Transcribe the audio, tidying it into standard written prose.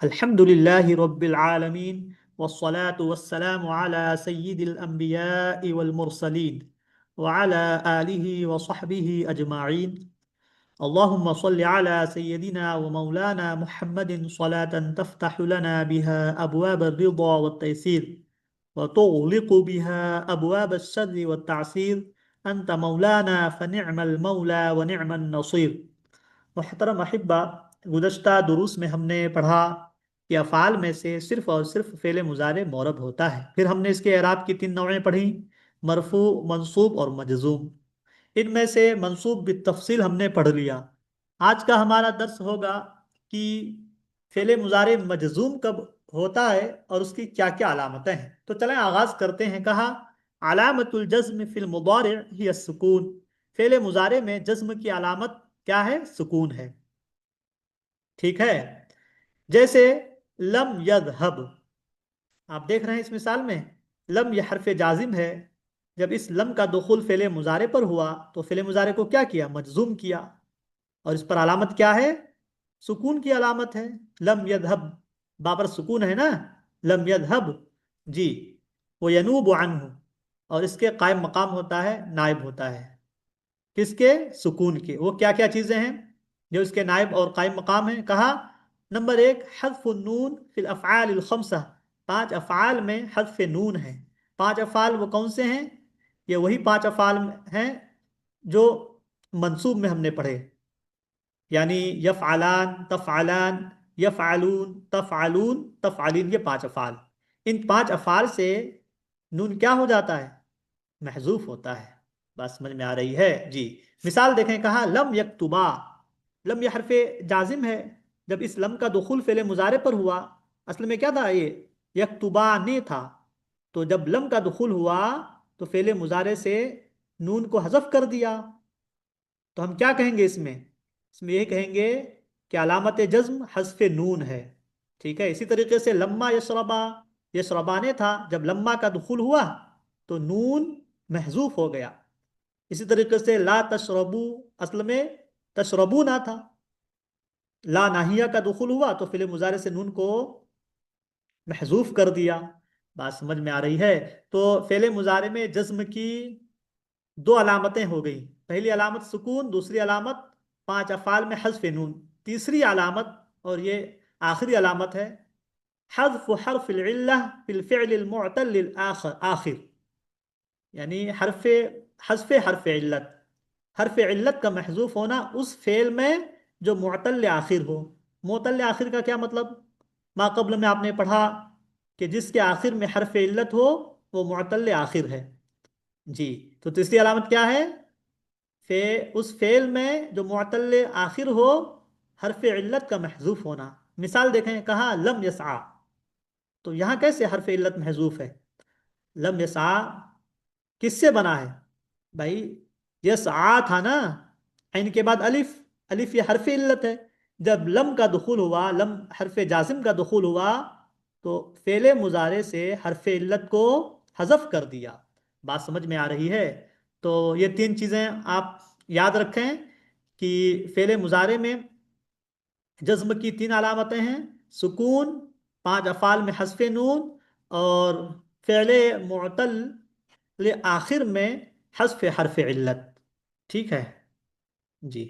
الحمد لله رب العالمين والصلاة والسلام على سيد الأنبياء والمرسلين وعلى آله وصحبه أجمعين. اللهم صل على سيدنا ومولانا محمد صلاة تفتح لنا بها أبواب الرضا والتيسير وتغلق بها أبواب الشر والتعسير. أنت مولانا فنعم المولى ونعم النصير. محترم احبا، گزشتہ دروس میں ہم نے پڑھا کہ افعال میں سے صرف اور صرف فعل مضارع معرب ہوتا ہے. پھر ہم نے اس کے اعراب کی تین نوعیں پڑھی: مرفوع، منصوب اور مجزوم. ان میں سے منصوب بالتفصیل ہم نے پڑھ لیا. آج کا ہمارا درس ہوگا کہ فعل مضارع مجزوم کب ہوتا ہے اور اس کی کیا کیا علامتیں ہیں. تو چلیں آغاز کرتے ہیں. کہا علامت الجزم فی المضارع ہی السکون. فعل مضارع میں جزم کی علامت کیا ہے؟ سکون ہے. ٹھیک ہے. جیسے لم یذهب، آپ دیکھ رہے ہیں اس مثال میں لم یہ حرف جازم ہے. جب اس لم کا دخول فعل مضارع پر ہوا تو فعل مضارع کو کیا کیا؟ مجزوم کیا. اور اس پر علامت کیا ہے؟ سکون کی علامت ہے. لم یذهب، بابر سکون ہے نا. لم یذهب جی. وہ ینوب عنہ، اور اس کے قائم مقام ہوتا ہے، نائب ہوتا ہے. کس کے؟ سکون کے. وہ کیا کیا چیزیں ہیں جو اس کے نائب اور قائم مقام ہیں؟ کہا نمبر ایک حذف النون فی الافعال الخمسہ. 5 افعال میں حذف نون ہے. 5 افعال وہ کون سے ہیں؟ یہ وہی 5 افعال ہیں جو منصوب میں ہم نے پڑھے، یعنی یفعلان، تفعلان، یفعلون، تفعلون، تفعلین. یہ 5 افعال. ان 5 افعال سے نون کیا ہو جاتا ہے؟ محذوف ہوتا ہے. بات سمجھ میں آ رہی ہے جی. مثال دیکھیں. کہا لم یکتبا. لم یہ حرف جازم ہے. جب اس لم کا دخول فعل مضارع پر ہوا، اصل میں کیا تھا؟ یہ یکتبانے تھا. تو جب لم کا دخول ہوا تو فعل مضارع سے نون کو حذف کر دیا. تو ہم کیا کہیں گے اس میں؟ اس میں یہ کہیں گے کہ علامت جزم حذف نون ہے. ٹھیک ہے. اسی طریقے سے لما یشربا، یشربانے تھا. جب لما کا دخول ہوا تو نون محذوف ہو گیا. اسی طریقے سے لا تشربو، اصل میں تشربو نہ تھا. لا ناہیہ کا دخول ہوا تو فعل مضارع سے نون کو محذوف کر دیا. بات سمجھ میں آ رہی ہے؟ تو فعل مضارع میں جزم کی 2 علامتیں ہو گئی. پہلی علامت سکون، دوسری علامت 5 افعال میں حذف نون. تیسری علامت اور یہ آخری علامت ہے حذف حرف العلہ فی الفعل المعتل آخر. یعنی حذف حرف علت، حرف علت کا محذوف ہونا اس فعل میں جو معتل آخر ہو. معتل آخر کا کیا مطلب؟ ما قبل میں آپ نے پڑھا کہ جس کے آخر میں حرف علت ہو وہ معتل آخر ہے. جی. تو تیسری علامت کیا ہے؟ اس فعل میں جو معتل آخر ہو حرف علت کا محذوف ہونا. مثال دیکھیں. کہا لم یسعى. تو یہاں کیسے حرف علت محذوف ہے؟ لم یسعى کس سے بنا ہے بھائی؟ یسعى تھا نا، عین کے بعد الف. الف یہ حرف علت ہے. جب لم کا دخول ہوا، لم حرف جازم کا دخول ہوا تو فعل مضارع سے حرف علت کو حذف کر دیا. بات سمجھ میں آ رہی ہے؟ تو یہ 3 چیزیں آپ یاد رکھیں کہ فعل مضارع میں جزم کی 3 علامتیں ہیں: سکون، 5 افعال میں حذف نون، اور فعل معتل آخر میں حذف حرف علت. ٹھیک ہے جی.